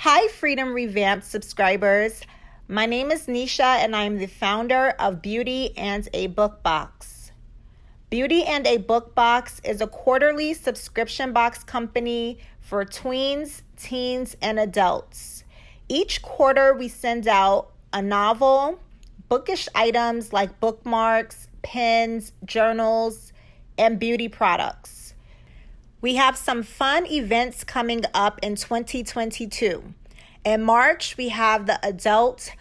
Hi, Freedom Revamped subscribers. My name is Nisha, and I'm the founder of Beauty and a Book Box. Beauty and a Book Box is a quarterly subscription box company for tweens, teens, and adults. Each quarter, we send out a novel, bookish items like bookmarks, pens, journals, and beauty products. We have some fun events coming up in 2022. In March, we have the Adult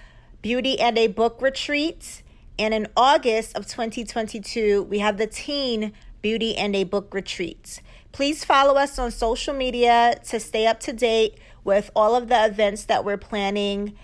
Beauty and a Book Retreat. And in August of 2022, we have the Teen Beauty and a Book Retreat. Please follow us on social media to stay up to date with all of the events that we're planning.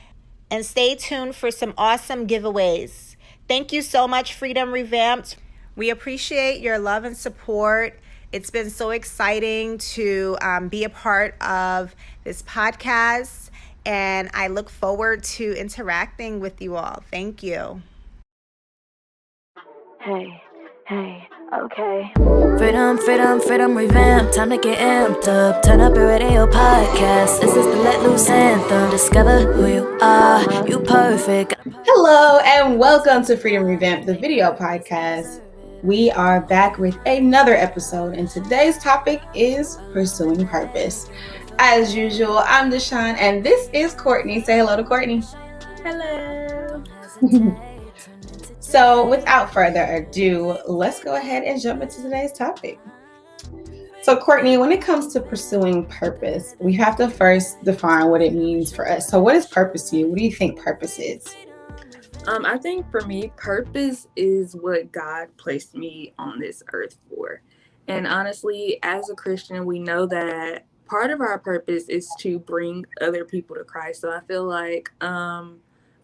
And stay tuned for some awesome giveaways. Thank you so much, Freedom Revamped. We appreciate your love and support. It's been so exciting to be a part of this podcast, and I look forward to interacting with you all. Thank you. Hey, okay. Freedom Revamped. Time to get amped up. Turn up your radio podcast. This is the Let Loose Anthem. Discover who you are. You perfect. Hello, and welcome to Freedom Revamped, the video podcast. We are back with another episode, and today's topic is pursuing purpose. As usual, I'm DeShon, and this is Kourtney. Say hello to Kourtney. Hello. So without further ado, let's go ahead and jump into today's topic. So Kourtney, when it comes to pursuing purpose, we have to first define what it means for us. So what is purpose to you? What do you think purpose is? I think for me, purpose is what God placed me on this earth for. And honestly, as a Christian, we know that part of our purpose is to bring other people to Christ. So I feel like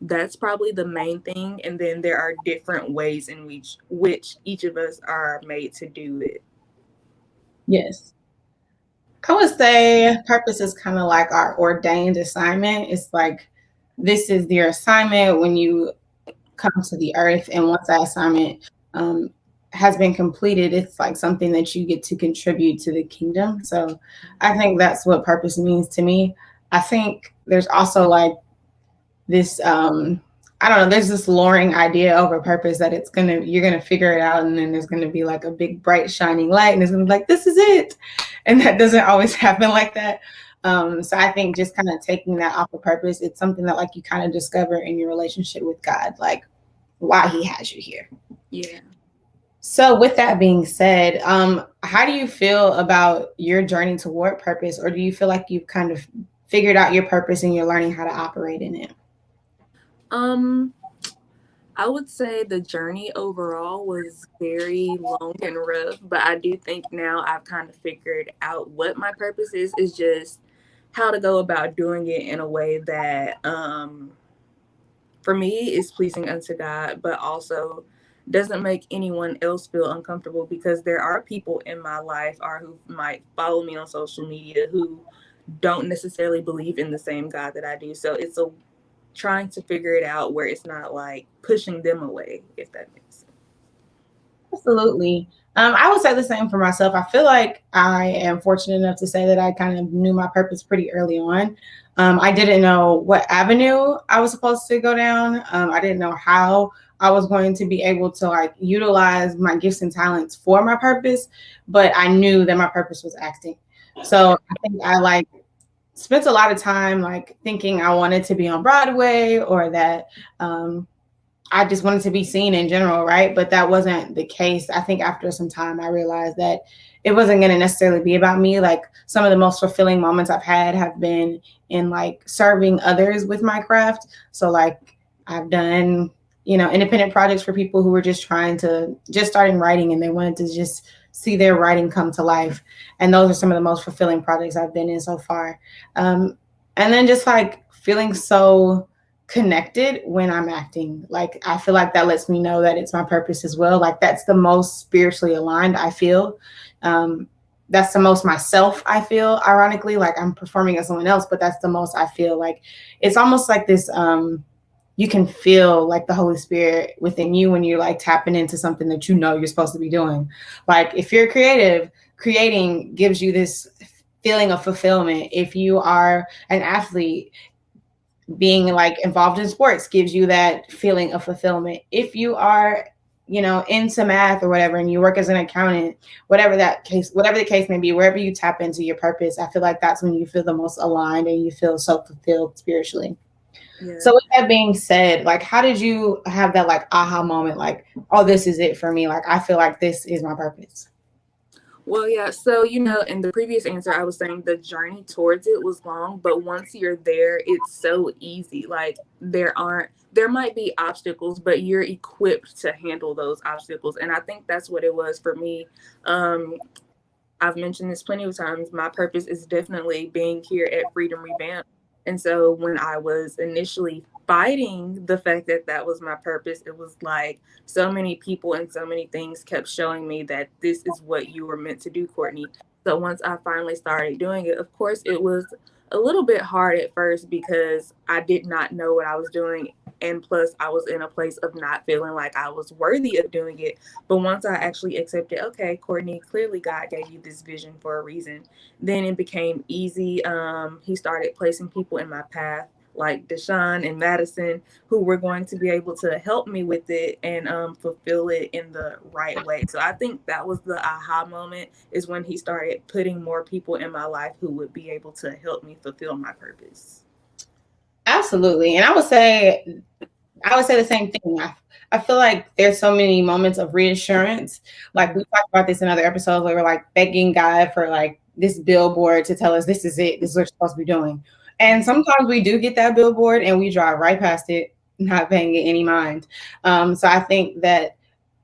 that's probably the main thing. And then there are different ways in which each of us are made to do it. Yes. I would say purpose is kind of like our ordained assignment. It's like, this is your assignment when you come to the earth, and once that assignment has been completed, it's like something that you get to contribute to the kingdom. So I think that's what purpose means to me. I think there's also like this I don't know, there's this luring idea over purpose that you're gonna figure it out, and then there's gonna be like a big bright shining light, and it's gonna be like, this is it. And that doesn't always happen like that. So I think just kind of taking that off of purpose, it's something that like you kind of discover in your relationship with God, like why he has you here. Yeah. So with that being said, how do you feel about your journey toward purpose? Or do you feel like you've kind of figured out your purpose and you're learning how to operate in it? I would say the journey overall was very long and rough, but I do think now I've kind of figured out what my purpose is just how to go about doing it in a way that for me is pleasing unto God, but also doesn't make anyone else feel uncomfortable, because there are people in my life or who might follow me on social media who don't necessarily believe in the same God that I do. So it's trying to figure it out where it's not like pushing them away, if that makes sense. Absolutely. I would say the same for myself. I feel like I am fortunate enough to say that I kind of knew my purpose pretty early on. I didn't know what avenue I was supposed to go down. I didn't know how I was going to be able to like utilize my gifts and talents for my purpose, but I knew that my purpose was acting. So I think I like spent a lot of time like thinking I wanted to be on Broadway, or that I just wanted to be seen in general, right? But that wasn't the case. I think after some time, I realized that it wasn't going to necessarily be about me. Like some of the most fulfilling moments I've had have been in like serving others with my craft. So like I've done, independent projects for people who were just starting writing, and they wanted to just see their writing come to life. And those are some of the most fulfilling projects I've been in so far. And then just like feeling so connected when I'm acting. Like I feel like that lets me know that it's my purpose as well. Like that's the most spiritually aligned I feel. That's the most myself I feel, ironically. Like I'm performing as someone else, but that's the most I feel. Like it's almost like this you can feel like the Holy Spirit within you when you're like tapping into something that you know you're supposed to be doing. Like if you're creative, creating gives you this feeling of fulfillment. If you are an athlete, being like involved in sports gives you that feeling of fulfillment. If you are, you know, into math or whatever, and you work as an accountant, whatever the case may be, wherever you tap into your purpose, I feel like that's when you feel the most aligned and you feel so fulfilled spiritually. Yeah. So with that being said, like, how did you have that like aha moment? Like, oh, this is it for me. Like, I feel like this is my purpose. Well, yeah. So, you know, in the previous answer, I was saying the journey towards it was long, but once you're there, it's so easy. Like there might be obstacles, but you're equipped to handle those obstacles. And I think that's what it was for me. I've mentioned this plenty of times. My purpose is definitely being here at Freedom Revamped. And so when I was initially fighting the fact that that was my purpose, it was like so many people and so many things kept showing me that this is what you were meant to do, Kourtney. So once I finally started doing it, of course, it was a little bit hard at first because I did not know what I was doing. And plus, I was in a place of not feeling like I was worthy of doing it. But once I actually accepted, okay, Kourtney, clearly God gave you this vision for a reason, then it became easy. He started placing people in my path like DeShon and Madison, who were going to be able to help me with it and fulfill it in the right way. So I think that was the aha moment, is when he started putting more people in my life who would be able to help me fulfill my purpose. Absolutely. And I would say the same thing. I feel like there's so many moments of reassurance. Like we talked about this in other episodes where we're like begging God for like this billboard to tell us this is it, this is what you're supposed to be doing. And sometimes we do get that billboard and we drive right past it, not paying it any mind. So I think that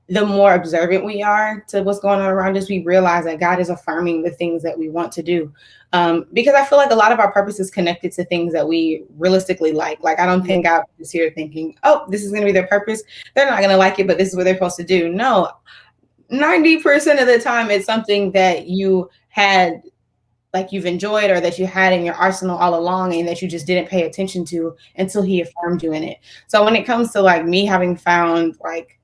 the more observant we are to what's going on around us, we realize that God is affirming the things that we want to do. Because I feel like a lot of our purpose is connected to things that we realistically like. Like, I don't think God is here thinking, oh, this is going to be their purpose. They're not going to like it, but this is what they're supposed to do. No, 90% of the time, it's something that you had, like you've enjoyed or that you had in your arsenal all along and that you just didn't pay attention to until he affirmed you in it. So when it comes to like me having found like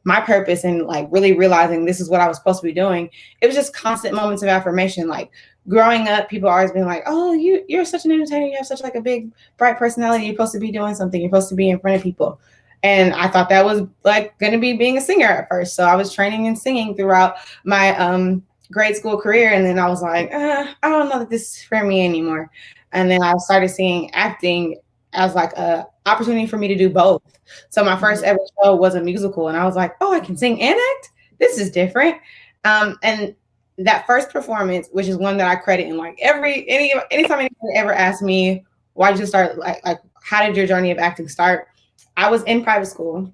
my purpose and like really realizing this is what I was supposed to be doing, it was just constant moments of affirmation. Like growing up, people always been like, oh, you're such an entertainer, you have such like a big bright personality, you're supposed to be doing something, you're supposed to be in front of people. And I thought that was like going to be being a singer at first. So I was training and singing throughout my grade school career. And then I was like, I don't know that this is for me anymore. And then I started seeing acting as like a opportunity for me to do both. So my first ever show was a musical, and I was like, oh, I can sing and act? This is different. And that first performance, which is one that I credit in like anytime anyone ever asked me, why did you start, like how did your journey of acting start? I was in private school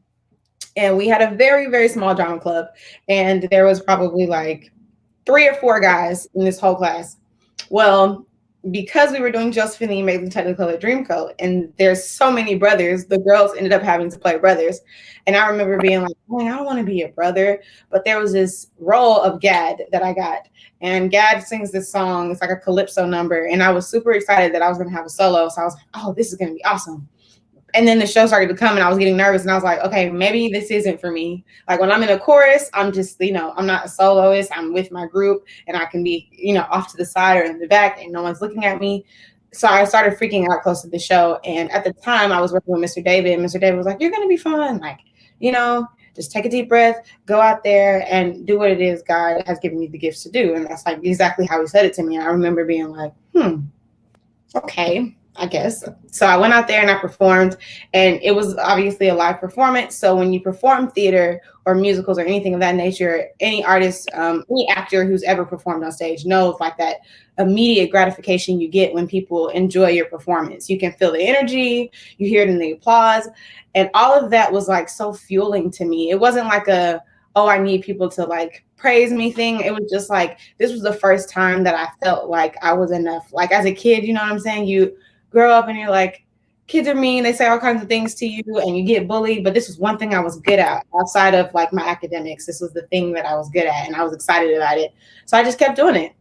and we had a very, very small drama club, and there was probably like 3 or 4 guys in this whole class. Well, because we were doing Josephine the Amazing Technicolor Dreamcoat, and there's so many brothers, the girls ended up having to play brothers. And I remember being like, man, I don't want to be a brother. But there was this role of Gad that I got. And Gad sings this song. It's like a calypso number. And I was super excited that I was going to have a solo. So I was like, oh, this is going to be awesome. And then the show started to come and I was getting nervous and I was like, okay, maybe this isn't for me. Like when I'm in a chorus, I'm just, I'm not a soloist. I'm with my group and I can be, off to the side or in the back and no one's looking at me. So I started freaking out close to the show. And at the time I was working with Mr. David, and Mr. David was like, you're going to be fine. Like, just take a deep breath, go out there and do what it is God has given you the gifts to do. And that's like exactly how he said it to me. And I remember being like, okay, I guess. So I went out there and I performed, and it was obviously a live performance. So when you perform theater or musicals or anything of that nature, any artist, any actor who's ever performed on stage knows like that immediate gratification you get when people enjoy your performance. You can feel the energy, you hear it in the applause, and all of that was like so fueling to me. It wasn't like I need people to like praise me thing. It was just like, this was the first time that I felt like I was enough. Like as a kid, you know what I'm saying? You grow up and you're like, kids are mean, they say all kinds of things to you and you get bullied, but this was one thing I was good at outside of like my academics. This was the thing that I was good at and I was excited about it. So I just kept doing it.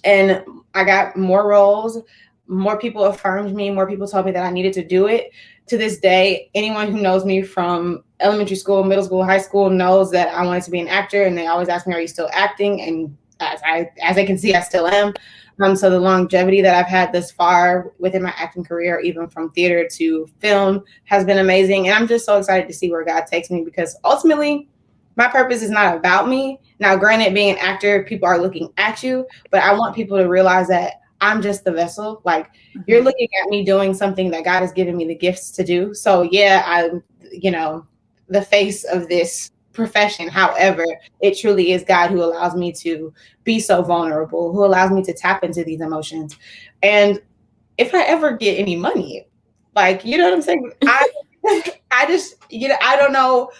And I got more roles, more people affirmed me, more people told me that I needed to do it. To this day, anyone who knows me from elementary school, middle school, high school knows that I wanted to be an actor, and they always ask me, are you still acting? And as they can see, I still am. So the longevity that I've had thus far within my acting career, even from theater to film, has been amazing. And I'm just so excited to see where God takes me, because ultimately my purpose is not about me. Now, granted, being an actor, people are looking at you, but I want people to realize that I'm just the vessel. Like, you're looking at me doing something that God has given me the gifts to do. So yeah, I'm, the face of this profession. However, it truly is God who allows me to be so vulnerable, who allows me to tap into these emotions. And if I ever get any money, like, you know what I'm saying? I just, I don't know,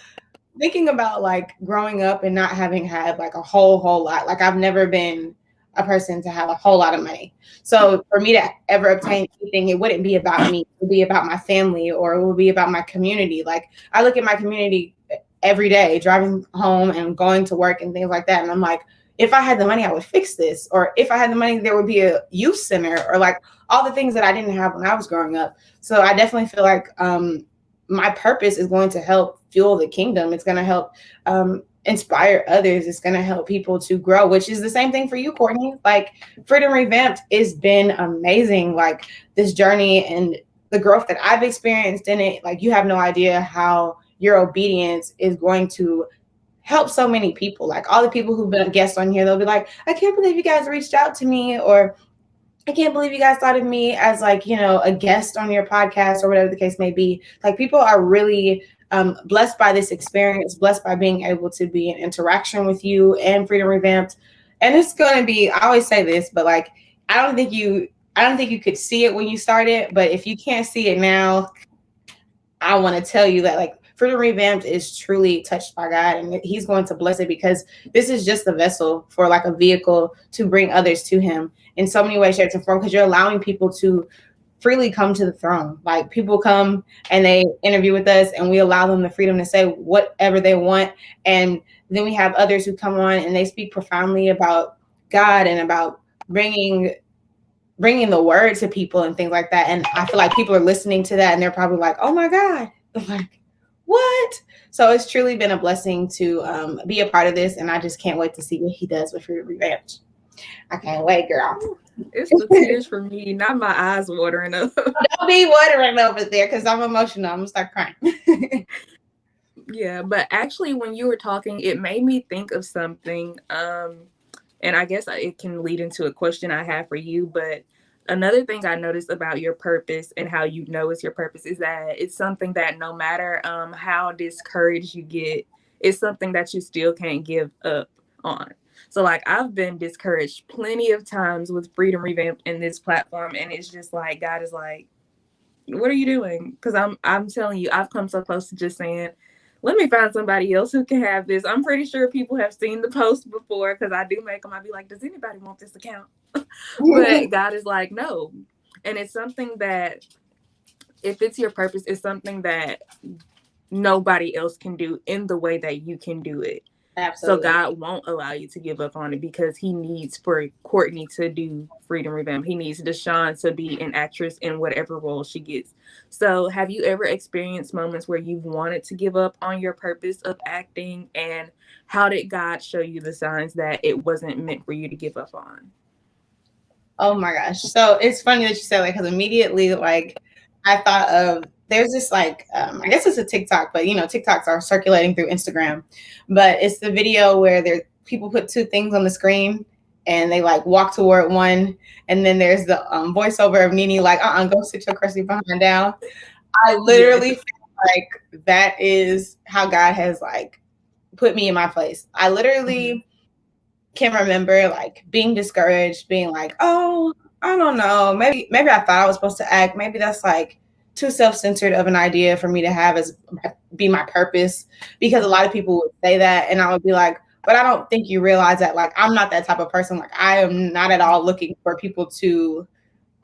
thinking about like growing up and not having had like a whole lot, like I've never been a person to have a whole lot of money. So for me to ever obtain anything, it wouldn't be about me. It would be about my family, or it would be about my community. Like, I look at my community every day, driving home and going to work and things like that. And I'm like, if I had the money, I would fix this. Or if I had the money, there would be a youth center, or like all the things that I didn't have when I was growing up. So I definitely feel like my purpose is going to help fuel the kingdom. It's going to help inspire others. It's going to help people to grow, which is the same thing for you, Kourtney. Like, Freedom Revamped has been amazing. Like, this journey and the growth that I've experienced in it, like, you have no idea how your obedience is going to help so many people. Like, all the people who've been guests on here, they'll be like, I can't believe you guys reached out to me, or I can't believe you guys thought of me as, like, a guest on your podcast, or whatever the case may be. Like, people are really blessed by this experience, blessed by being able to be in interaction with you and Freedom Revamped. And it's going to be, I always say this, but like, I don't think you could see it when you started, but if you can't see it now, I want to tell you that, like, Freedom Revamped is truly touched by God, and he's going to bless it, because this is just a vessel for, like, a vehicle to bring others to him in so many ways, shapes, and forms, because you're allowing people to freely come to the throne. Like, people come and they interview with us, and we allow them the freedom to say whatever they want. And then we have others who come on and they speak profoundly about God and about bringing the word to people and things like that. And I feel like people are listening to that and they're probably like, oh my God, like, what? So it's truly been a blessing to be a part of this. And I just can't wait to see what he does with Freedom Revamped. I can't wait, girl. It's the tears for me, not my eyes watering up. Don't be watering over there, because I'm emotional. I'm going to start crying. Yeah, but actually, when you were talking, it made me think of something. And I guess it can lead into a question I have for you. But another thing I noticed about your purpose and how you know it's your purpose is that it's something that no matter how discouraged you get, it's something that you still can't give up on. So, like, I've been discouraged plenty of times with Freedom Revamped and this platform. And it's just like, God is like, what are you doing? Because I'm telling you, I've come so close to just saying, let me find somebody else who can have this. I'm pretty sure people have seen the post before, because I do make them. I'd be like, does anybody want this account? But God is like, no. And it's something that, if it's your purpose, it's something that nobody else can do in the way that you can do it. Absolutely. So God won't allow you to give up on it, because he needs for Kourtney to do Freedom Revamped. He needs DeShon to be an actress in whatever role she gets. So have you ever experienced moments where you've wanted to give up on your purpose of acting? And how did God show you the signs that it wasn't meant for you to give up on? Oh my gosh. So it's funny that you said that, because immediately, like, I thought of, there's this, like, I guess it's a TikTok, but TikToks are circulating through Instagram, but it's the video where people put two things on the screen and they, like, walk toward one, and then there's the voiceover of Nene like, go sit your crusty behind down. I literally feel like that is how God has, like, put me in my place. I literally can remember, like, being discouraged, being like, oh, I don't know, maybe I thought I was supposed to act. Maybe that's, like, too self-centered of an idea for me to have as be my purpose, because a lot of people would say that, and I would be like, but I don't think you realize that, like, I'm not that type of person. Like, I am not at all looking for people to,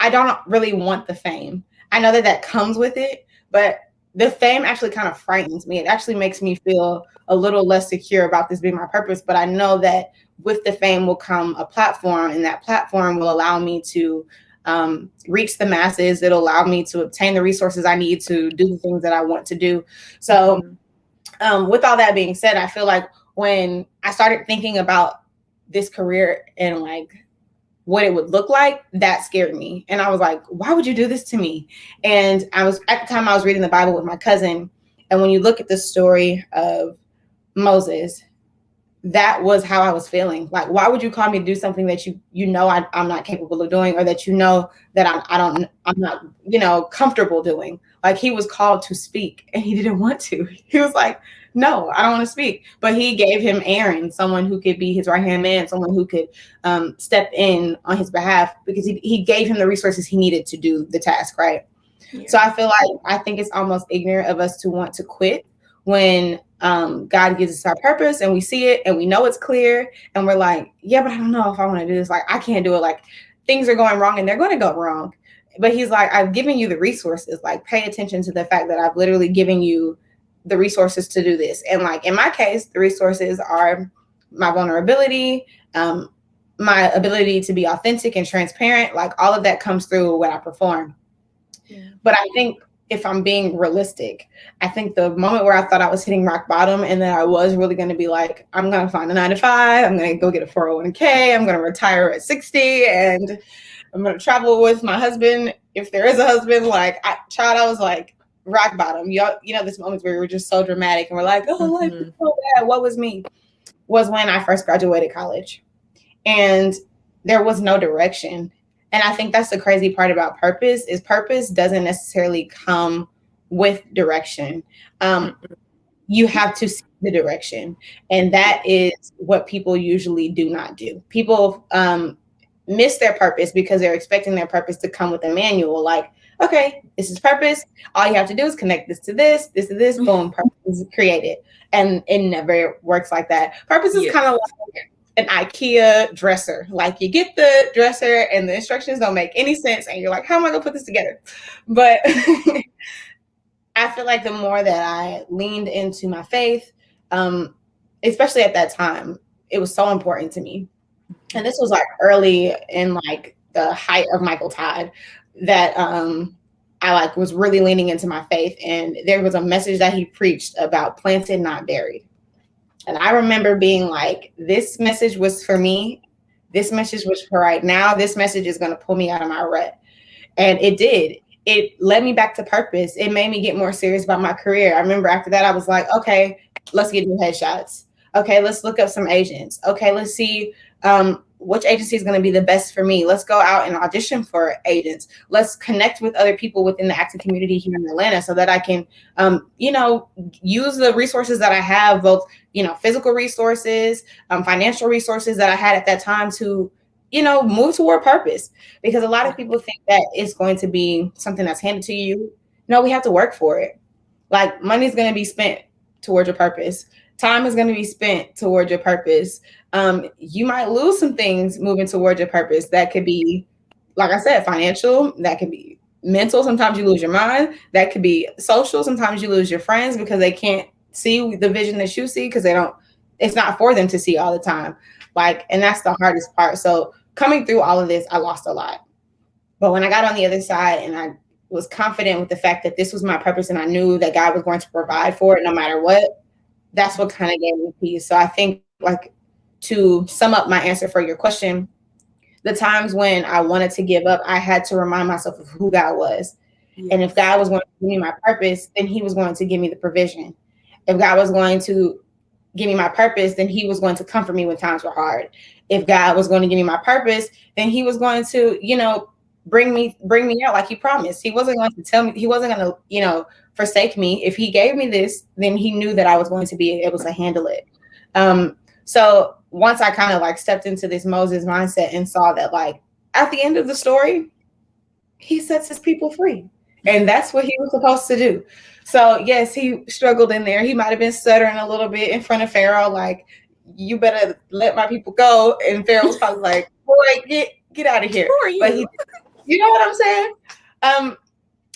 I don't really want the fame. I know that comes with it, but the fame actually kind of frightens me. It actually makes me feel a little less secure about this being my purpose. But I know that with the fame will come a platform, and that platform will allow me to reach the masses. It'll allow me to obtain the resources I need to do the things that I want to do. So with all that being said, I feel like when I started thinking about this career and, like, what it would look like, that scared me. And I was like, why would you do this to me? And I was, at the time I was reading the Bible with my cousin. And when you look at the story of Moses, that was how I was feeling. Like, why would you call me to do something that you know I'm not capable of doing, or that you know that I'm not, you know, comfortable doing? Like, he was called to speak and he didn't want to. He was like, no, I don't want to speak. But he gave him Aaron, someone who could be his right-hand man, someone who could step in on his behalf, because he gave him the resources he needed to do the task, right? Yeah. So I think it's almost ignorant of us to want to quit when God gives us our purpose and we see it and we know it's clear and we're like, yeah, but I don't know if I want to do this. Like, I can't do it. Like, things are going wrong and they're going to go wrong. But he's like, I've given you the resources. Like, pay attention to the fact that I've literally given you the resources to do this. And like, in my case, the resources are my vulnerability, my ability to be authentic and transparent. Like, all of that comes through when I perform. Yeah. But I think, if I'm being realistic, I think the moment where I thought I was hitting rock bottom and that I was really going to be like, I'm going to find a 9-to-5, I'm going to go get a 401k, I'm going to retire at 60, and I'm going to travel with my husband, if there is a husband. Like, I was like, rock bottom. You know, this moment where we were just so dramatic and we're like, oh, life is so bad. What was me? Was when I first graduated college. And there was no direction. And I think that's the crazy part about purpose, is purpose doesn't necessarily come with direction. You have to see the direction. And that is what people usually do not do. People miss their purpose because they're expecting their purpose to come with a manual. Like, okay, this is purpose. All you have to do is connect this to this, this to this, boom, purpose is created. And it never works like that. Purpose is kind of like an IKEA dresser. Like, you get the dresser and the instructions don't make any sense and you're like, how am I gonna put this together? But I feel like the more that I leaned into my faith, especially at that time, it was so important to me. And this was like early in like the height of Michael Todd, that I like was really leaning into my faith. And there was a message that he preached about planted, not buried. And I remember being like, this message was for me. This message was for right now. This message is going to pull me out of my rut. And it did. It led me back to purpose. It made me get more serious about my career. I remember after that, I was like, okay, let's get new headshots. Okay, let's look up some agents. Okay, let's see which agency is going to be the best for me. Let's go out and audition for agents. Let's connect with other people within the acting community here in Atlanta so that I can, use the resources that I have, both, physical resources, financial resources that I had at that time to, move toward purpose. Because a lot of people think that it's going to be something that's handed to you. No, we have to work for it. Like, money is going to be spent towards your purpose. Time is going to be spent towards your purpose. You might lose some things moving towards your purpose. That could be, like I said, financial. That could be mental. Sometimes you lose your mind. That could be social. Sometimes you lose your friends because they can't see the vision that you see, because it's not for them to see all the time. Like, and that's the hardest part. So coming through all of this, I lost a lot. But when I got on the other side and I was confident with the fact that this was my purpose and I knew that God was going to provide for it no matter what, that's what kind of gave me peace. So I think, like, to sum up my answer for your question, the times when I wanted to give up, I had to remind myself of who God was. Yes. And if God was going to give me my purpose, then he was going to give me the provision. If God was going to give me my purpose, then he was going to comfort me when times were hard. If God was going to give me my purpose, then he was going to, bring me out like he promised. He wasn't going to tell me, he wasn't going to, forsake me. If he gave me this, then he knew that I was going to be able to handle it. So once I kind of like stepped into this Moses mindset and saw that, like, at the end of the story, he sets his people free. And that's what he was supposed to do. So yes, he struggled in there. He might've been stuttering a little bit in front of Pharaoh, like, you better let my people go. And Pharaoh was probably like, boy, get out of here. Who are you? But you know what I'm saying?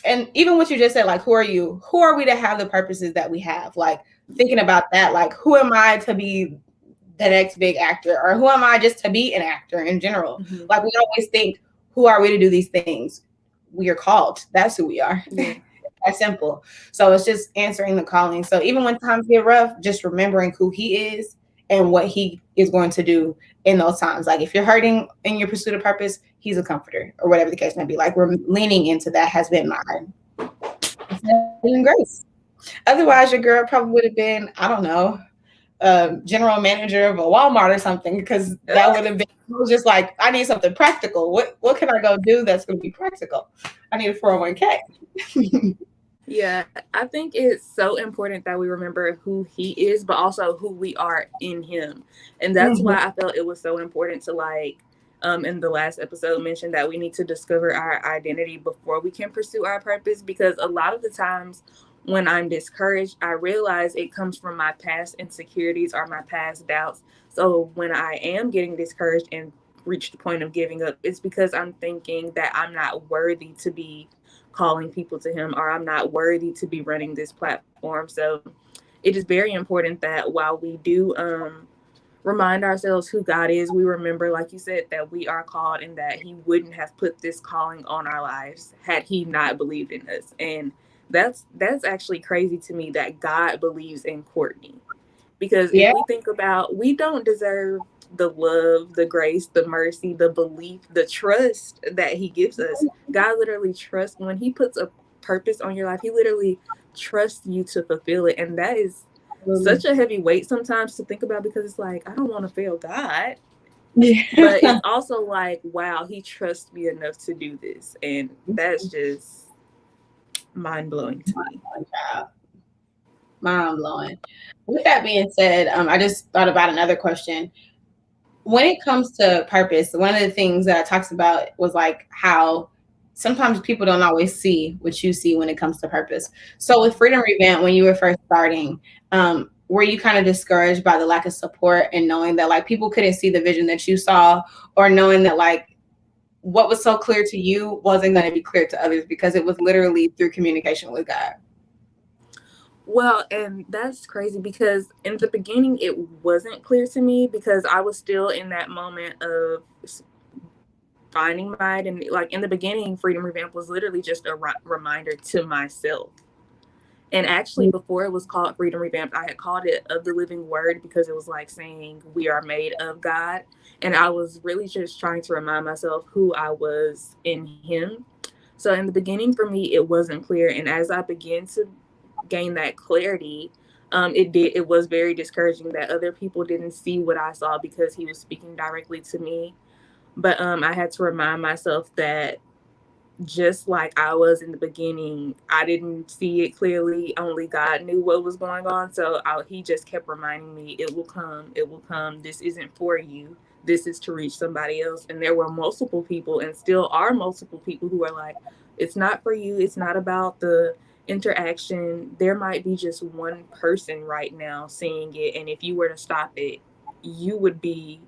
And even what you just said, like, who are you? Who are we to have the purposes that we have? Like, thinking about that, like, who am I to be the next big actor? Or who am I just to be an actor in general? Mm-hmm. Like, we always think, who are we to do these things? We are called. That's who we are. Mm-hmm. That's simple. So it's just answering the calling. So even when times get rough, just remembering who he is and what he is going to do in those times. Like if you're hurting in your pursuit of purpose, he's a comforter, or whatever the case may be. Like we're leaning into that has been my grace. Otherwise, your girl probably would have been, I don't know, general manager of a Walmart or something, because that would have been, it was just like, I need something practical. What can I go do that's going to be practical? I need a 401k. Yeah, I think it's so important that we remember who he is, but also who we are in him. And that's why I felt it was so important to, like, in the last episode mentioned that we need to discover our identity before we can pursue our purpose, because a lot of the times when I'm discouraged, I realize it comes from my past insecurities or my past doubts. So when I am getting discouraged and reach the point of giving up, it's because I'm thinking that I'm not worthy to be calling people to him, or I'm not worthy to be running this platform. So it is very important that while we do remind ourselves who God is, we remember, like you said, that we are called and that he wouldn't have put this calling on our lives had he not believed in us. And that's actually crazy to me that God believes in Kourtney, because if we think about, we don't deserve the love, the grace, the mercy, the belief, the trust that he gives us. God literally trusts when he puts a purpose on your life. He literally trusts you to fulfill it. And that is such a heavy weight sometimes to think about, because it's like, I don't want to fail God. Yeah. But it's also like, wow, he trusts me enough to do this. And that's just mind-blowing to me. Mind-blowing. With that being said, I just thought about another question. When it comes to purpose, one of the things that I talked about was like how sometimes people don't always see what you see when it comes to purpose. So with Freedom Revamped, when you were first starting, were you kind of discouraged by the lack of support and knowing that like people couldn't see the vision that you saw, or knowing that like what was so clear to you wasn't going to be clear to others because it was literally through communication with God? Well, and that's crazy because in the beginning, it wasn't clear to me because I was still in that moment of finding my identity. Like in the beginning, Freedom Revamped was literally just a reminder to myself. And actually, before it was called Freedom Revamped, I had called it Of the Living Word, because it was like saying we are made of God. And I was really just trying to remind myself who I was in him. So in the beginning, for me, it wasn't clear. And as I began to gain that clarity, it was very discouraging that other people didn't see what I saw because he was speaking directly to me. But I had to remind myself that just like I was in the beginning, I didn't see it clearly. Only God knew what was going on. So he just kept reminding me, it will come, it will come. This isn't for you. This is to reach somebody else. And there were multiple people, and still are multiple people, who are like, it's not for you. It's not about the interaction. There might be just one person right now seeing it. And if you were to stop it, you would be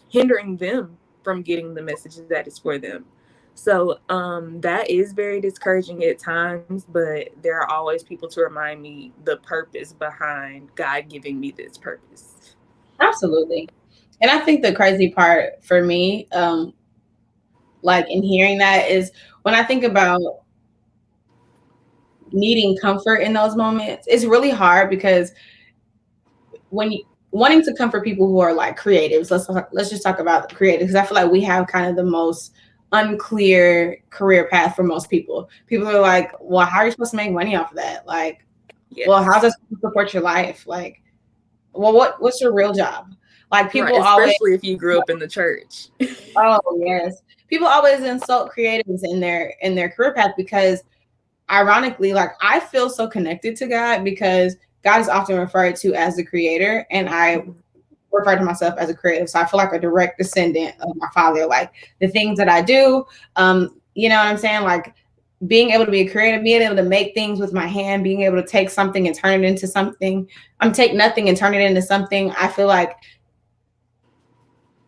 hindering them from getting the message that is for them. So that is very discouraging at times, but there are always people to remind me the purpose behind God giving me this purpose. Absolutely. And I think the crazy part for me, like in hearing that, is when I think about needing comfort in those moments, it's really hard because when you wanting to comfort people who are like creatives, let's just talk about the creatives, because I feel like we have kind of the most unclear career path for most people. People are like, well, how are you supposed to make money off of that? Like, yes. Well, how's that supposed to support your life? Like, well, what's your real job? Like people especially if you grew up in the church. Oh yes. People always insult creatives in their career path because ironically, like I feel so connected to God because God is often referred to as the creator, and I refer to myself as a creative. So I feel like a direct descendant of my father. Like the things that I do, you know what I'm saying? Like being able to be a creative, being able to make things with my hand, being able to take something and turn it into something. Take nothing and turn it into something. I feel like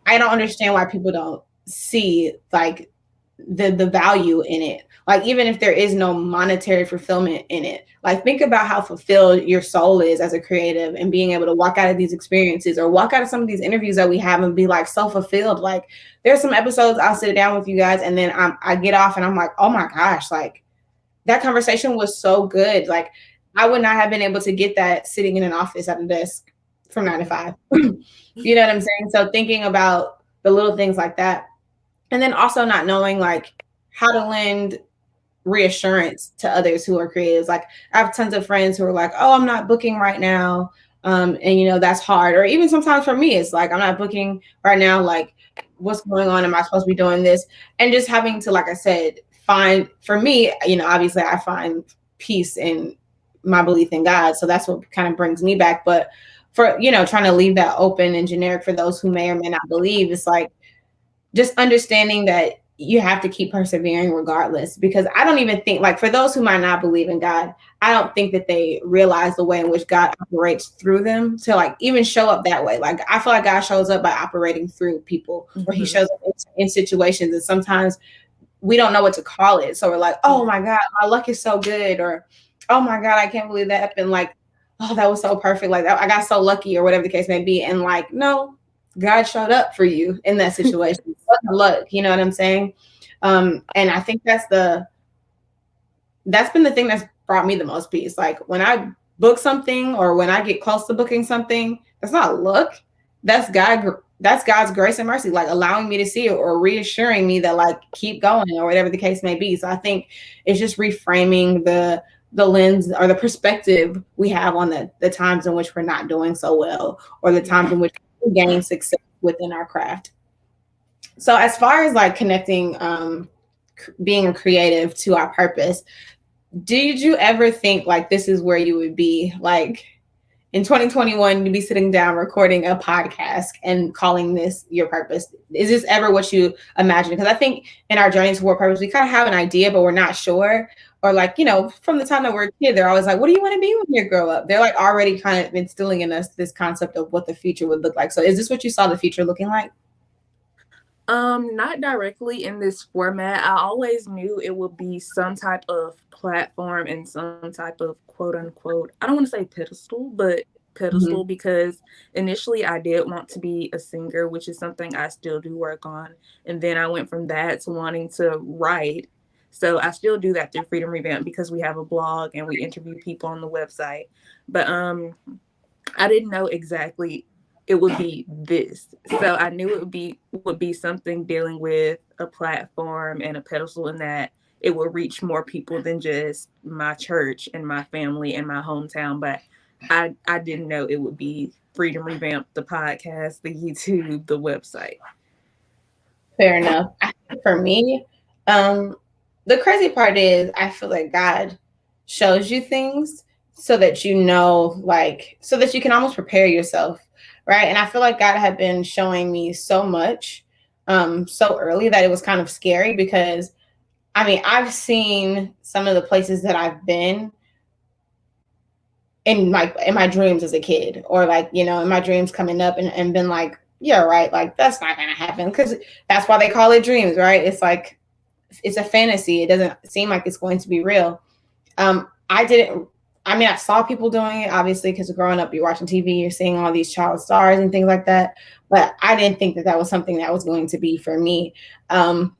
I don't understand why people don't see like the value in it. Like even if there is no monetary fulfillment in it, like think about how fulfilled your soul is as a creative, and being able to walk out of these experiences or walk out of some of these interviews that we have and be like so fulfilled. Like there's some episodes I'll sit down with you guys and then I get off and I'm like, oh my gosh, like that conversation was so good. Like I would not have been able to get that sitting in an office at a desk from 9 to 5. You know what I'm saying? So thinking about the little things like that. And then also not knowing like how to lend reassurance to others who are creatives. Like I have tons of friends who are like, oh, I'm not booking right now. And you know, that's hard. Or even sometimes for me, it's like, I'm not booking right now. Like, what's going on? Am I supposed to be doing this? And just having to, like I said, find, for me, you know, obviously I find peace in my belief in God. So that's what kind of brings me back. But for, you know, trying to leave that open and generic for those who may or may not believe, it's like just understanding that you have to keep persevering regardless, because I don't even think, like, for those who might not believe in God, I don't think that they realize the way in which God operates through them to like even show up that way. Like I feel like God shows up by operating through people, or he shows up in situations, and sometimes we don't know what to call it. So we're like, oh my God, my luck is so good, or oh my God, I can't believe that happened. Like, oh, that was so perfect. Like I got so lucky, or whatever the case may be. And like, no, God showed up for you in that situation. It wasn't luck, you know what I'm saying? And I think that's been the thing that's brought me the most peace. Like when I book something, or when I get close to booking something, that's not luck. That's God's grace and mercy, like allowing me to see it, or reassuring me that like keep going, or whatever the case may be. So I think it's just reframing the lens or the perspective we have on the times in which we're not doing so well, or the times in which we gain success within our craft. So as far as like connecting being a creative to our purpose, did you ever think like this is where you would be like in 2021, you'd be sitting down recording a podcast and calling this your purpose? Is this ever what you imagined? Because I think in our journey toward purpose, we kind of have an idea, but we're not sure. Or like, you know, from the time that we're a kid, they're always like, what do you want to be when you grow up? They're like already kind of instilling in us this concept of what the future would look like. So is this what you saw the future looking like? Not directly in this format. I always knew it would be some type of platform and some type of quote unquote, I don't want to say pedestal, but pedestal, because initially I did want to be a singer, which is something I still do work on. And then I went from that to wanting to write. So I still do that through Freedom Revamped, because we have a blog and we interview people on the website. But I didn't know exactly it would be this. So I knew it would be something dealing with a platform and a pedestal, in that it would reach more people than just my church and my family and my hometown. But I didn't know it would be Freedom Revamped, the podcast, the YouTube, the website. Fair enough. I think for me, the crazy part is I feel like God shows you things so that you know, like, so that you can almost prepare yourself. Right. And I feel like God had been showing me so much so early that it was kind of scary, because I mean, I've seen some of the places that I've been in my dreams as a kid, or like, you know, in my dreams coming up, and been like, yeah, right. Like that's not going to happen, because that's why they call it dreams. Right. It's like, it's a fantasy. It doesn't seem like it's going to be real. I saw people doing it, obviously, because growing up, you're watching TV, you're seeing all these child stars and things like that. But I didn't think that was something that was going to be for me. And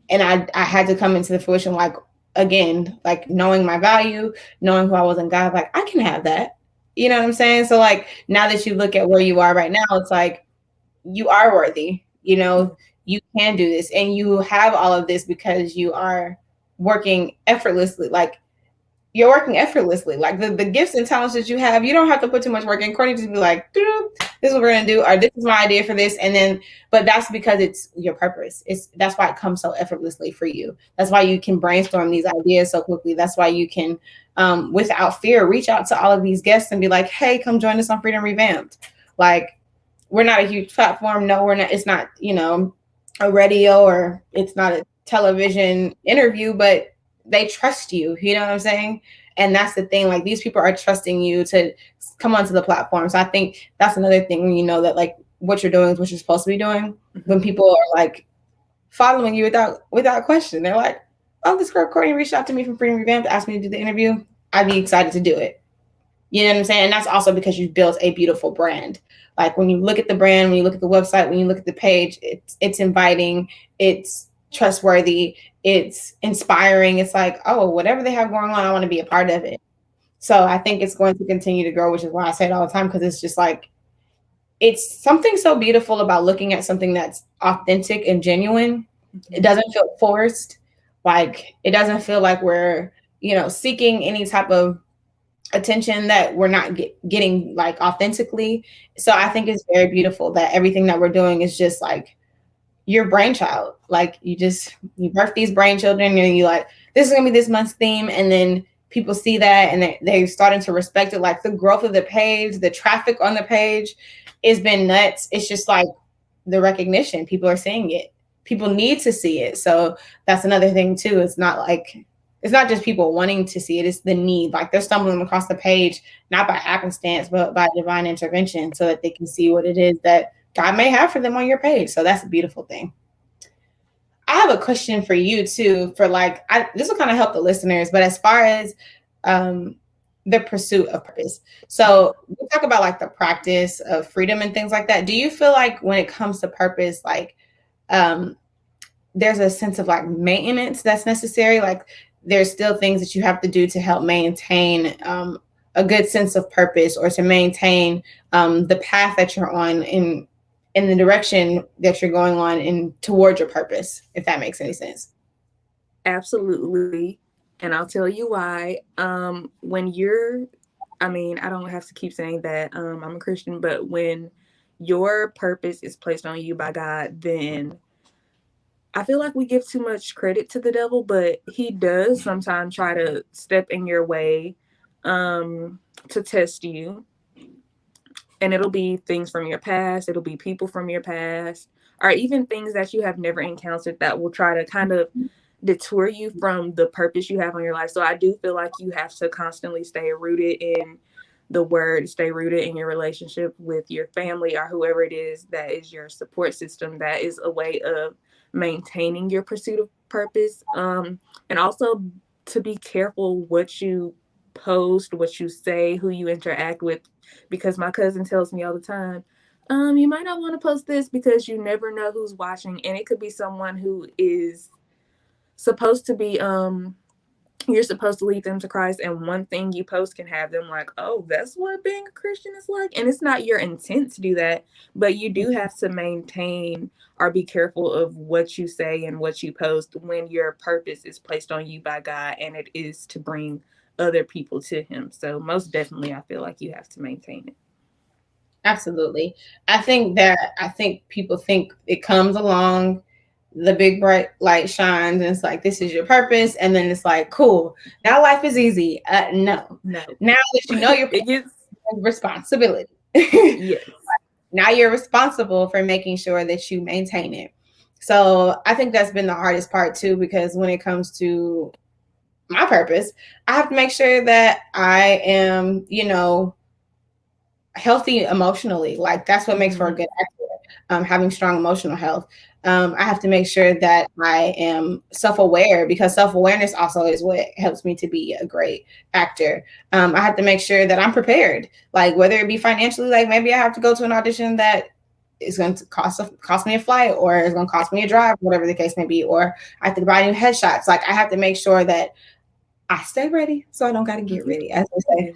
I had to come into the fruition, like, again, like knowing my value, knowing who I was in God, like, I can have that. You know what I'm saying? So like, now that you look at where you are right now, it's like, you are worthy, you know, you can do this, and you have all of this because you are working effortlessly. Like, you're working effortlessly. Like the gifts and talents that you have, you don't have to put too much work in. Kourtney just be like, this is what we're gonna do, or this is my idea for this, and then, but that's because it's your purpose. That's why it comes so effortlessly for you. That's why you can brainstorm these ideas so quickly. That's why you can, without fear, reach out to all of these guests and be like, hey, come join us on Freedom Revamped. Like, we're not a huge platform. No, we're not. It's not, you know, a radio, or it's not a television interview, but they trust you. You know what I'm saying? And that's the thing. Like, these people are trusting you to come onto the platform. So I think that's another thing, when you know that like what you're doing is what you're supposed to be doing. When people are like following you without question, they're like, oh, this girl Kourtney reached out to me from Freedom Revamped to ask me to do the interview. I'd be excited to do it. You know what I'm saying? And that's also because you've built a beautiful brand. Like, when you look at the brand, when you look at the website, when you look at the page, it's inviting, it's trustworthy, it's inspiring. It's like, oh, whatever they have going on, I want to be a part of it. So I think it's going to continue to grow, which is why I say it all the time, because it's just like, it's something so beautiful about looking at something that's authentic and genuine. It doesn't feel forced. Like, it doesn't feel like we're, seeking any type of attention that we're not getting like authentically. So I think it's very beautiful that everything that we're doing is just like your brainchild. Like, you birth these brain children and you like, this is gonna be this month's theme, and then people see that and they're starting to respect it. Like, the growth of the page, the traffic on the page has been nuts. It's just like the recognition. People are seeing it. People need to see it. So that's another thing too. It's not just people wanting to see it, it's the need. Like, they're stumbling across the page, not by happenstance, but by divine intervention, so that they can see what it is that God may have for them on your page. So that's a beautiful thing. I have a question for you too, for like, this will kind of help the listeners, but as far as the pursuit of purpose. So we talk about like the practice of freedom and things like that. Do you feel like when it comes to purpose, like there's a sense of like maintenance that's necessary? Like, there's still things that you have to do to help maintain a good sense of purpose, or to maintain the path that you're on in the direction that you're going on in towards your purpose, if that makes any sense. Absolutely. And I'll tell you why. When I don't have to keep saying that I'm a Christian, but when your purpose is placed on you by God, then I feel like we give too much credit to the devil, but he does sometimes try to step in your way to test you. And it'll be things from your past. It'll be people from your past, or even things that you have never encountered that will try to kind of detour you from the purpose you have on your life. So I do feel like you have to constantly stay rooted in the word, stay rooted in your relationship with your family or whoever it is that is your support system. That is a way of maintaining your pursuit of purpose. And also to be careful what you post, what you say, who you interact with, because my cousin tells me all the time, you might not want to post this because you never know who's watching. And it could be someone who is supposed to be, you're supposed to lead them to Christ, and one thing you post can have them like, oh, that's what being a Christian is like. And it's not your intent to do that, but you do have to maintain or be careful of what you say and what you post when your purpose is placed on you by God, and it is to bring other people to him. So most definitely, I feel like you have to maintain it. Absolutely. I think people think it comes along, the big bright light shines, and it's like, this is your purpose, and then it's like, cool, now life is easy. No. Now that you know your responsibility. Yes. Now you're responsible for making sure that you maintain it. So I think that's been the hardest part too, because when it comes to my purpose, I have to make sure that I am, healthy emotionally. Like, that's what makes for a good actor, having strong emotional health. I have to make sure that I am self-aware, because self-awareness also is what helps me to be a great actor. I have to make sure that I'm prepared, like whether it be financially, like maybe I have to go to an audition that is going to cost me a flight, or is going to cost me a drive, whatever the case may be, or I have to buy new headshots. Like, I have to make sure that I stay ready, so I don't got to get ready, as they say.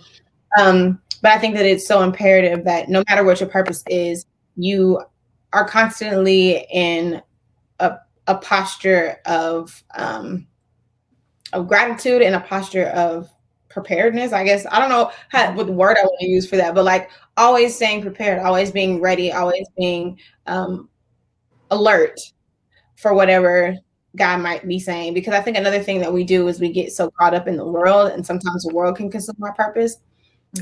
But I think that it's so imperative that no matter what your purpose is, you are constantly in a posture of gratitude and a posture of preparedness. I guess I don't know what the word I want to use for that, but like always staying prepared, always being ready, always being alert for whatever God might be saying. Because I think another thing that we do is we get so caught up in the world, and sometimes the world can consume our purpose.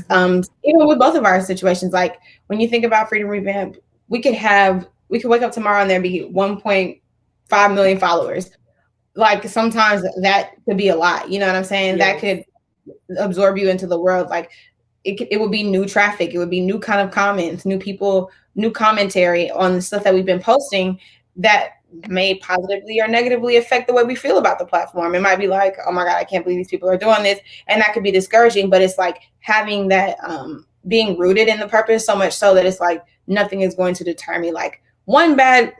Even with both of our situations, like when you think about Freedom Revamped, we could wake up tomorrow and there be 1.5 million followers. Like, sometimes that could be a lot, you know what I'm saying? Yes. That could absorb you into the world. Like, it would be new traffic. It would be new kind of comments, new people, new commentary on the stuff that we've been posting that may positively or negatively affect the way we feel about the platform. It might be like, oh my God, I can't believe these people are doing this. And that could be discouraging, but it's like having that, being rooted in the purpose, so much so that it's like nothing is going to deter me. Like one bad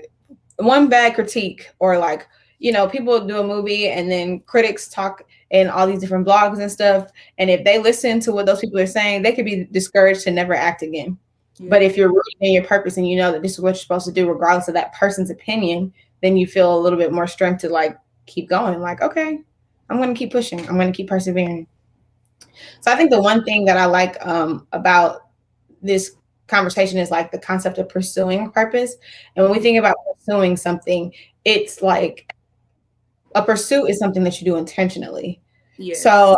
critique, or like people do a movie and then critics talk in all these different blogs and stuff. And if they listen to what those people are saying, they could be discouraged to never act again. Yeah. But if you're rooting in your purpose and you know that this is what you're supposed to do, regardless of that person's opinion, then you feel a little bit more strength to like keep going. Like, okay, I'm going to keep pushing. I'm going to keep persevering. So I think the one thing that I like about this conversation is like the concept of pursuing purpose. And when we think about pursuing something, it's like a pursuit is something that you do intentionally. Yes. So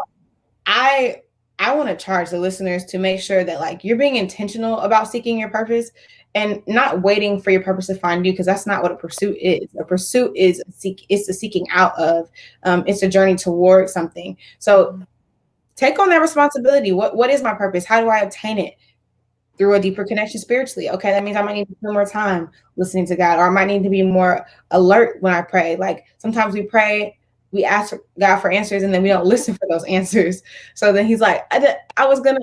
I want to charge the listeners to make sure that like you're being intentional about seeking your purpose and not waiting for your purpose to find you, because that's not what a pursuit is. A pursuit is it's the seeking out of. It's a journey toward something. So take on that responsibility. What is my purpose? How do I obtain it? Through a deeper connection spiritually. Okay, that means I might need to spend more time listening to God, or I might need to be more alert when I pray. Like sometimes we pray, we ask God for answers, and then we don't listen for those answers. So then he's like, I was gonna,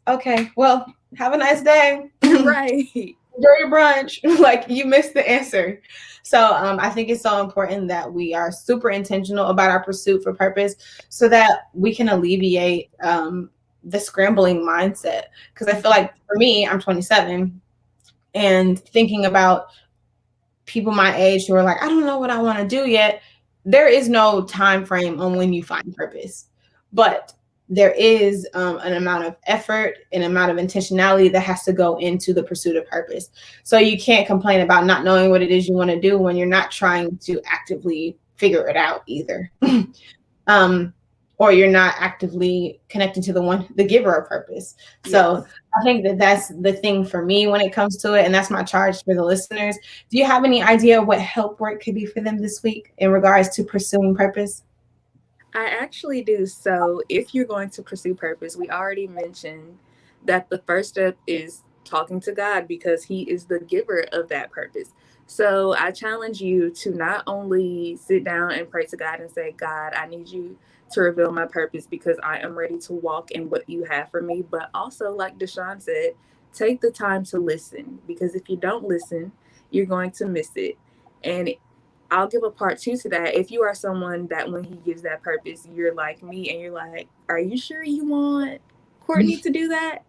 okay, well, have a nice day. Right. Enjoy your brunch. Like you missed the answer. So I think it's so important that we are super intentional about our pursuit for purpose so that we can alleviate the scrambling mindset. Because I feel like for me, I'm 27, and thinking about people my age who are like, I don't know what I want to do yet. There is no time frame on when you find purpose, but there is an amount of effort, an amount of intentionality that has to go into the pursuit of purpose. So you can't complain about not knowing what it is you want to do when you're not trying to actively figure it out either. Or you're not actively connecting to the giver of purpose. So yes. I think that that's the thing for me when it comes to it. And that's my charge for the listeners. Do you have any idea what help work could be for them this week in regards to pursuing purpose? I actually do. So if you're going to pursue purpose, we already mentioned that the first step is talking to God, because he is the giver of that purpose. So I challenge you to not only sit down and pray to God and say, God, I need you to reveal my purpose because I am ready to walk in what you have for me. But also, like DeShon said, take the time to listen, because if you don't listen, you're going to miss it. And I'll give a part two to that. If you are someone that when he gives that purpose, you're like me and you're like, are you sure you want Kourtney to do that?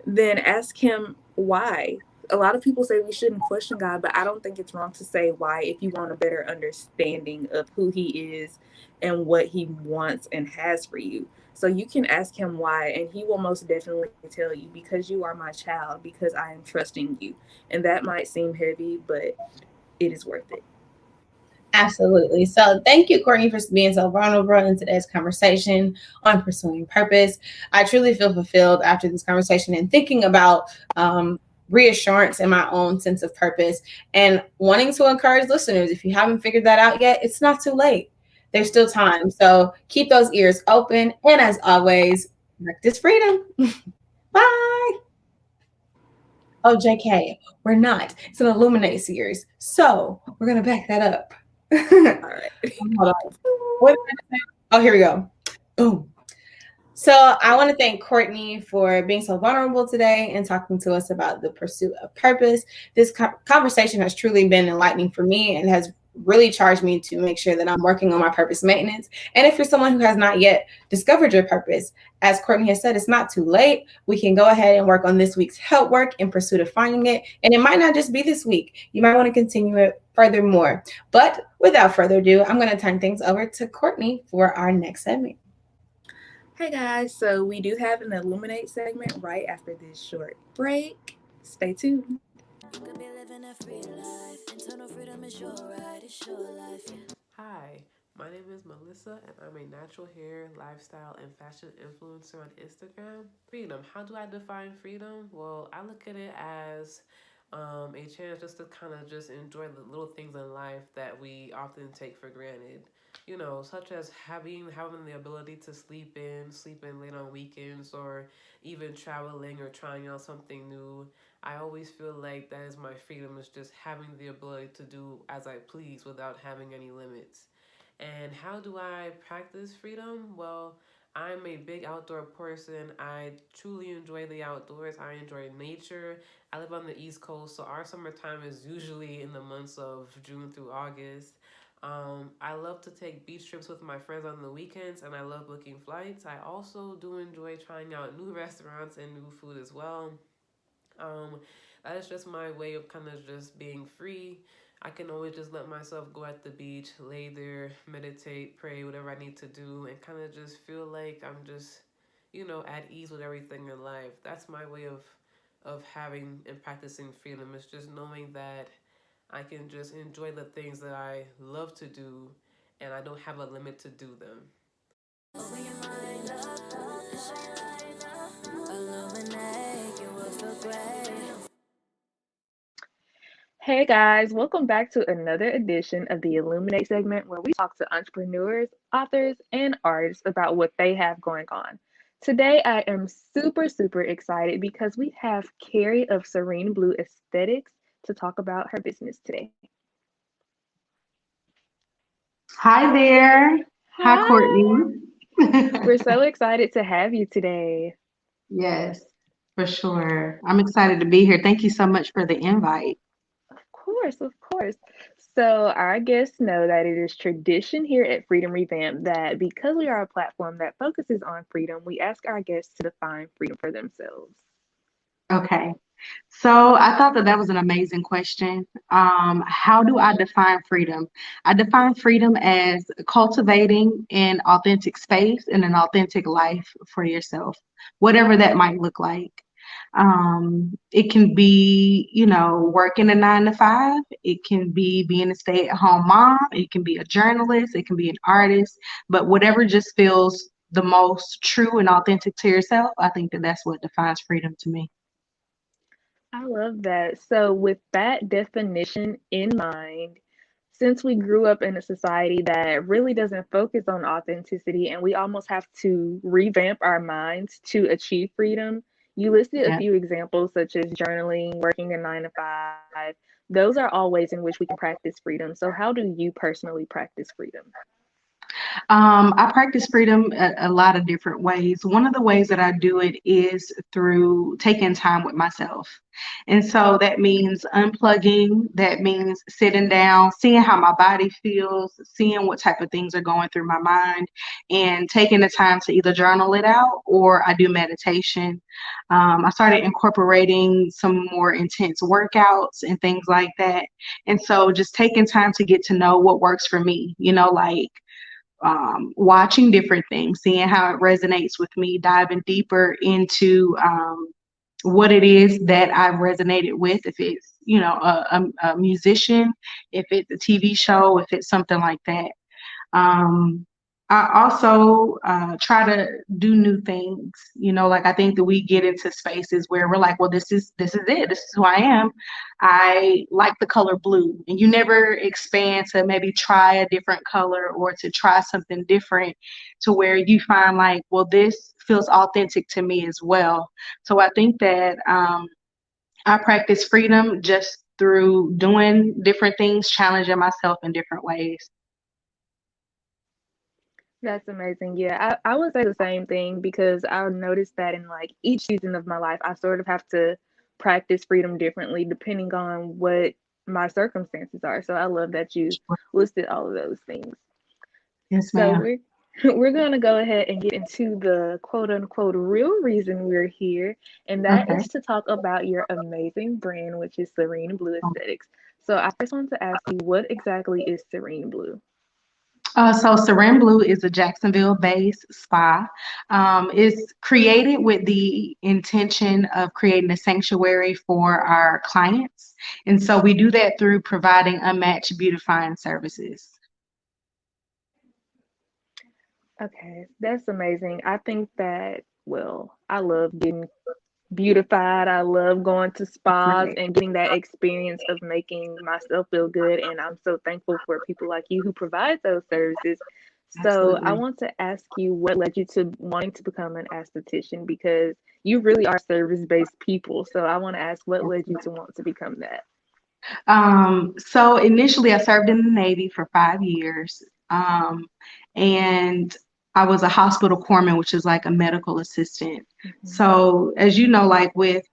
Then ask him why. A lot of people say we shouldn't question God, but I don't think it's wrong to say why if you want a better understanding of who he is and what he wants and has for you. So you can ask him why, and he will most definitely tell you, because you are my child, because I am trusting you. And that might seem heavy, but it is worth it. Absolutely. So thank you, Kourtney, for being so vulnerable in today's conversation on pursuing purpose. I truly feel fulfilled after this conversation and thinking about reassurance in my own sense of purpose, and wanting to encourage listeners, if you haven't figured that out yet, it's not too late. There's still time. So keep those ears open. And as always, practice freedom. Bye. Oh, JK, we're not. It's an Illuminate series. So we're going to back that up. All right. Hold on. Oh, here we go. Boom. So I want to thank Kourtney for being so vulnerable today and talking to us about the pursuit of purpose. This conversation has truly been enlightening for me and has really charged me to make sure that I'm working on my purpose maintenance. And if you're someone who has not yet discovered your purpose, as Kourtney has said, it's not too late. We can go ahead and work on this week's help work in pursuit of finding it. And it might not just be this week. You might want to continue it furthermore. But without further ado, I'm going to turn things over to Kourtney for our next segment. Hey guys, so we do have an Illuminate segment right after this short break. Stay tuned. You could be living a free life. Internal freedom is your right, it's your life. Hi, my name is Melissa, and I'm a natural hair, lifestyle, and fashion influencer on Instagram. Freedom. How do I define freedom? Well, I look at it as a chance just to kind of just enjoy the little things in life that we often take for granted. Such as having the ability to sleep in late on weekends, or even traveling or trying out something new. I always feel like that is my freedom, is just having the ability to do as I please without having any limits. And how do I practice freedom? Well, I'm a big outdoor person. I truly enjoy the outdoors. I enjoy nature. I live on the East Coast, so our summertime is usually in the months of June through August. I love to take beach trips with my friends on the weekends, and I love booking flights. I also do enjoy trying out new restaurants and new food as well. Um, that is just my way of kind of just being free. I can always just let myself go at the beach, lay there, meditate, pray, whatever I need to do, and kind of just feel like I'm just, at ease with everything in life. That's my way of having and practicing freedom. It's just knowing that I can just enjoy the things that I love to do, and I don't have a limit to do them. Open your mind up, shine light up, illuminate, you will feel great. Hey guys, welcome back to another edition of the Illuminate segment where we talk to entrepreneurs, authors, and artists about what they have going on. Today, I am super excited because we have Carrie of Sorin Bleu Aesthetics to talk about her business today. Hi there. Hi, Hi, Kourtney. we're so excited to have you today. Yes, for sure. I'm excited to be here. Thank you so much for the invite. Of course. So, our guests know that it is tradition here at Freedom Revamped that because we are a platform that focuses on freedom, we ask our guests to define freedom for themselves. Okay. So I thought that that was an amazing question. How do I define freedom? I define freedom as cultivating an authentic space and an authentic life for yourself, whatever that might look like. It can be, working a 9 to 5. It can be being a stay-at-home mom. It can be a journalist. It can be an artist. But whatever just feels the most true and authentic to yourself, I think that that's what defines freedom to me. I love that. So, with that definition in mind, since we grew up in a society that really doesn't focus on authenticity and we almost have to revamp our minds to achieve freedom, you listed a Yeah. few examples such as journaling, working a 9 to 5. Those are all ways in which we can practice freedom. So, how do you personally practice freedom? I practice freedom a lot of different ways. One of the ways that I do it is through taking time with myself. And so that means unplugging, that means sitting down, seeing how my body feels, seeing what type of things are going through my mind, and taking the time to either journal it out or I do meditation. I started incorporating some more intense workouts and things like that. And so just taking time to get to know what works for me, like watching different things, seeing how it resonates with me, diving deeper into what it is that I've resonated with. If it's, a musician, if it's a TV show, if it's something like that. Um, I also try to do new things. Like I think that we get into spaces where we're like, well, this is it. This is who I am. I like the color blue, and you never expand to maybe try a different color or to try something different to where you find like, well, this feels authentic to me as well. So I think that I practice freedom just through doing different things, challenging myself in different ways. That's amazing. Yeah, I would say the same thing because I noticed that in like each season of my life, I sort of have to practice freedom differently depending on what my circumstances are. So I love that you listed all of those things. Yes, So ma'am. we're gonna go ahead and get into the quote unquote real reason we're here, and that Okay. is to talk about your amazing brand, which is Serene Blue Aesthetics. So I first want to ask you, what exactly is Serene Blue? So Sorin Bleu is a Jacksonville-based spa. It's created with the intention of creating a sanctuary for our clients. And so we do that through providing unmatched beautifying services. Okay, that's amazing. I think that, well, I love getting beautified. I love going to spas Right. and getting that experience of making myself feel good. And I'm so thankful for people like you who provide those services. So I Absolutely. want to ask you what led you to wanting to become an esthetician because you really are service-based people. So I want to ask what led you to want to become that. So initially I served in the Navy for 5 years. And I was a hospital corpsman, which is like a medical assistant. Mhm. So as you know, like with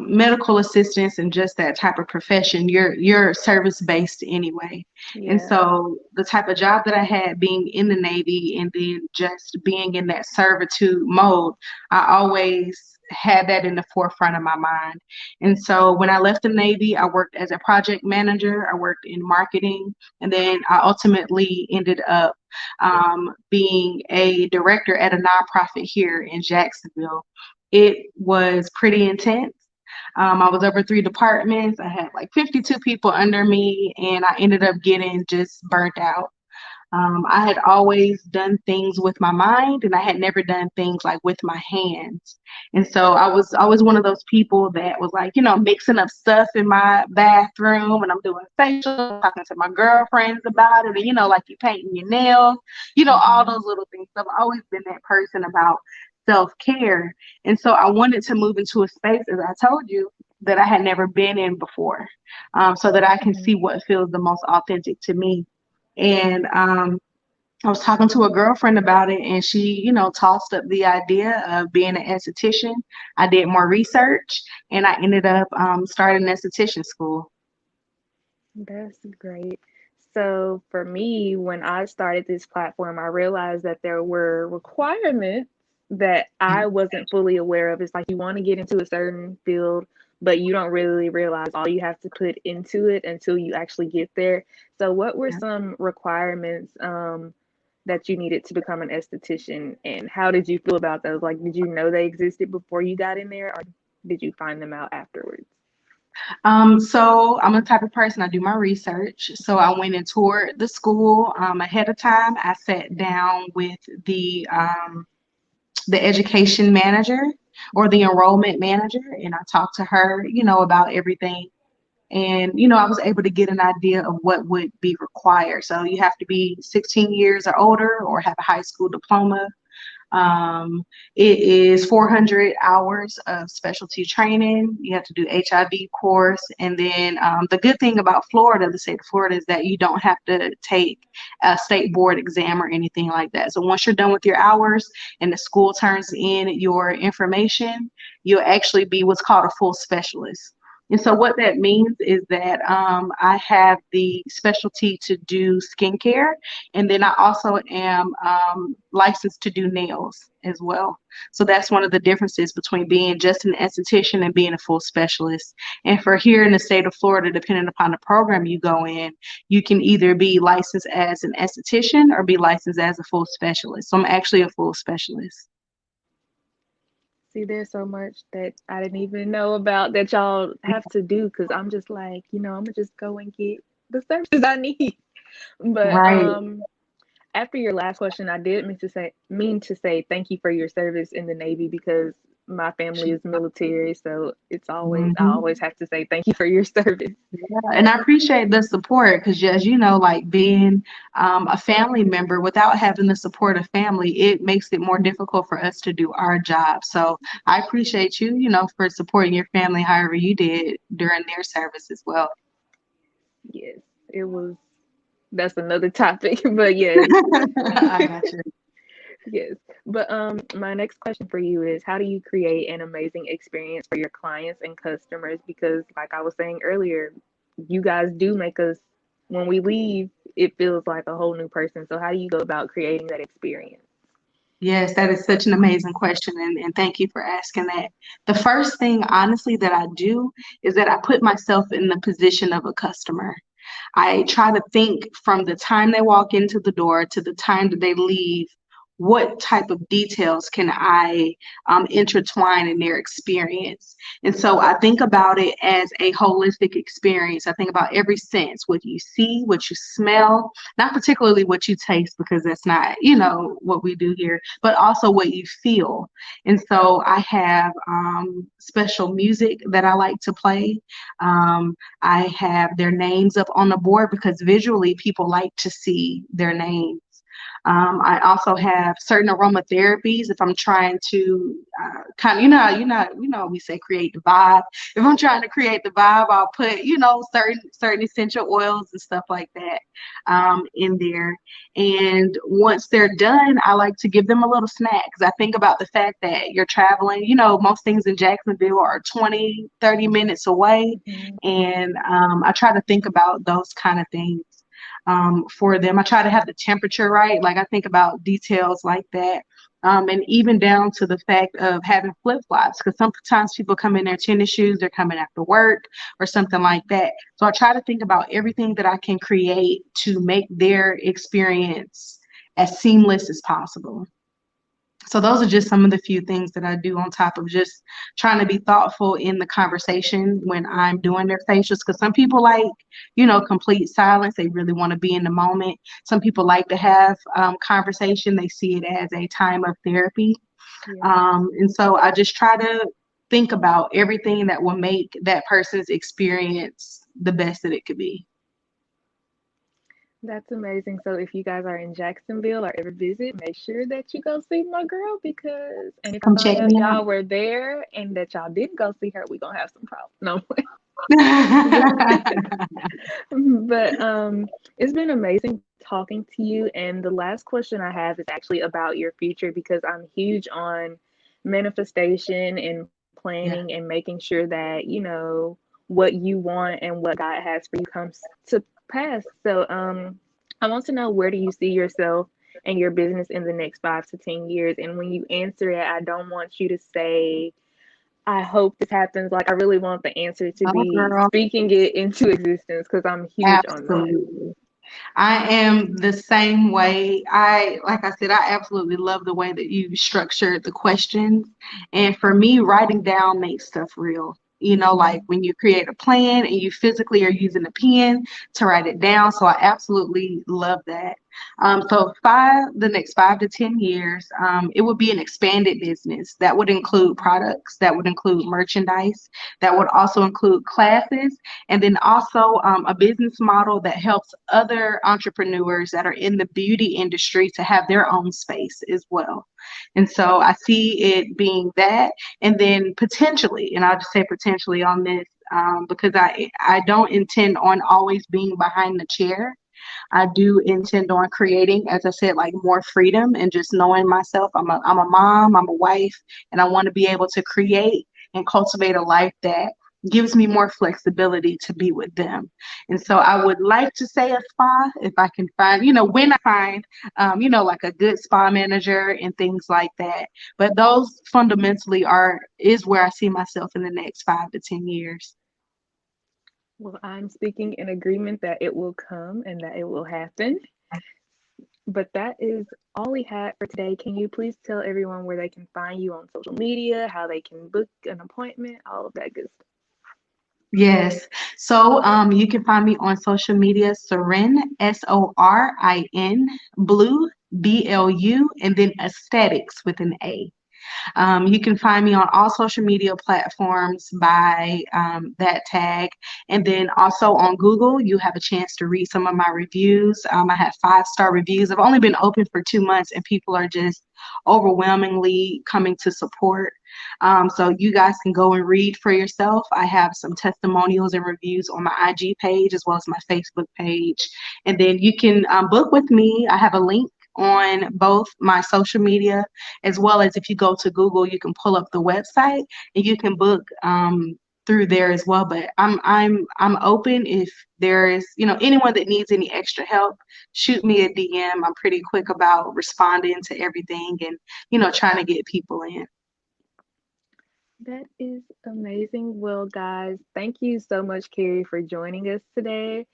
medical assistants and just that type of profession, you're service based anyway. Yeah. And so the type of job that I had being in the Navy and then just being in that servitude mode, I always had that in the forefront of my mind. And so when I left the Navy, I worked as a project manager, I worked in marketing, and then I ultimately ended up being a director at a nonprofit here in Jacksonville. It was pretty intense. I was over 3 departments. I had like 52 people under me, and I ended up getting just burnt out. I had always done things with my mind, and I had never done things like with my hands. And so I was always one of those people that was like, mixing up stuff in my bathroom, and I'm doing facial, talking to my girlfriends about it, and like you painting your nails, all those little things. So I've always been that person about self-care. And so I wanted to move into a space, as I told you, that I had never been in before, so that I can see what feels the most authentic to me. And I was talking to a girlfriend about it, and she, tossed up the idea of being an esthetician. I did more research, and I ended up starting an esthetician school. That's great. So for me, when I started this platform, I realized that there were requirements that I wasn't fully aware of. It's like you want to get into a certain field, but you don't really realize all you have to put into it until you actually get there. So what were some requirements that you needed to become an esthetician, and how did you feel about those? Like, did you know they existed before you got in there, or did you find them out afterwards? So I'm the type of person, I do my research. So I went and toured the school ahead of time. I sat down with the education manager or the enrollment manager, and I talked to her, about everything. And, I was able to get an idea of what would be required. So you have to be 16 years or older or have a high school diploma. It is 400 hours of specialty training. You have to do HIV course. And then the good thing about Florida, the state of Florida, is that you don't have to take a state board exam or anything like that. So once you're done with your hours and the school turns in your information, you'll actually be what's called a full specialist. And so what that means is that I have the specialty to do skincare, and then I also am licensed to do nails as well. So that's one of the differences between being just an esthetician and being a full specialist. And for here in the state of Florida, depending upon the program you go in, you can either be licensed as an esthetician or be licensed as a full specialist. So I'm actually a full specialist. See, there's so much that I didn't even know about that y'all have to do, because I'm just like, I'm gonna just go and get the services I need. But Right. After your last question, I did mean to say thank you for your service in the Navy, because my family is military, so it's always I always have to say thank you for your service. Yeah, and I appreciate the support because, as you know, like being a family member without having the support of family, it makes it more difficult for us to do our job. So I appreciate you, for supporting your family however you did during their service as well. Yes, it was. That's another topic, but yes. I got you. Yes. But my next question for you is, how do you create an amazing experience for your clients and customers? Because like I was saying earlier, you guys do make us, when we leave, it feels like a whole new person. So how do you go about creating that experience? Yes, that is such an amazing question, and thank you for asking that. The first thing, honestly, that I do is that I put myself in the position of a customer. I try to think from the time they walk into the door to the time that they leave, what type of details can I intertwine in their experience? And so I think about it as a holistic experience. I think about every sense, what you see, what you smell, not particularly what you taste, because that's not, what we do here, but also what you feel. And so I have special music that I like to play. I have their names up on the board because visually people like to see their names. I also have certain aromatherapies if I'm trying to kind of, we say create the vibe. If I'm trying to create the vibe, I'll put, certain essential oils and stuff like that in there. And once they're done, I like to give them a little snack because I think about the fact that you're traveling. Most things in Jacksonville are 20, 30 minutes away. Mhm. And I try to think about those kind of things for them. I try to have the temperature right. Like I think about details like that. And even down to the fact of having flip flops, because sometimes people come in their tennis shoes, they're coming after work or something like that. So I try to think about everything that I can create to make their experience as seamless as possible. So those are just some of the few things that I do on top of just trying to be thoughtful in the conversation when I'm doing their facials. Because some people like, complete silence. They really want to be in the moment. Some people like to have conversation. They see it as a time of therapy. Yeah. And so I just try to think about everything that will make that person's experience the best that it could be. That's amazing. So if you guys are in Jacksonville or ever visit, make sure that you go see my girl and if I Come find check out me y'all out. were there and that y'all didn't go see her, we're gonna have some problems. No. But it's been amazing talking to you. And the last question I have is actually about your future because I'm huge on manifestation and Yeah. planning and making sure that, what you want and what God has for you comes to pass. So I want to know, where do you see yourself and your business in the next 5 to 10 years? And when you answer it, I don't want you to say, I hope this happens. Like, I really want the answer to Oh, be girl. speaking it into existence because I'm huge on that. Absolutely. I am the same way. Like I said, I absolutely love the way that you structured the questions. And for me, writing down makes stuff real. Like Mhm. when you create a plan and you physically are using a pen to write it down. So I absolutely love that. So the next 5 to 10 years, it would be an expanded business that would include products, that would include merchandise, that would also include classes, and then also a business model that helps other entrepreneurs that are in the beauty industry to have their own space as well. And so I see it being that, and then potentially, and I'll just say potentially on this, because I don't intend on always being behind the chair. I do intend on creating, as I said, like more freedom and just knowing myself. I'm a mom, I'm a wife, and I want to be able to create and cultivate a life that gives me more flexibility to be with them. And so I would like to say a spa if I can find, when I find, like a good spa manager and things like that. But those fundamentally is where I see myself in the next 5 to 10 years. Well, I'm speaking in agreement that it will come and that it will happen. But that is all we had for today. Can you please tell everyone where they can find you on social media, how they can book an appointment, all of that good stuff? Yes. So you can find me on social media, Sorin, Sorin, Bleu, Blu, and then aesthetics with an A. You can find me on all social media platforms by that tag. And then also on Google, you have a chance to read some of my reviews. I have 5-star reviews. I've only been open for 2 months, and people are just overwhelmingly coming to support. So you guys can go and read for yourself. I have some testimonials and reviews on my IG page as well as my Facebook page. And then you can book with me. I have a link on both my social media, as well as if you go to Google, you can pull up the website and you can book through there as well. But I'm open if there is, anyone that needs any extra help, shoot me a DM. I'm pretty quick about responding to everything and, trying to get people in. That is amazing. Well, guys, thank you so much, Carrie, for joining us today.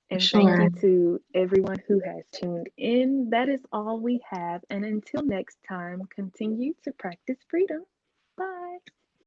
And thank Sure. you to everyone who has tuned in. That is all we have. And until next time, continue to practice freedom.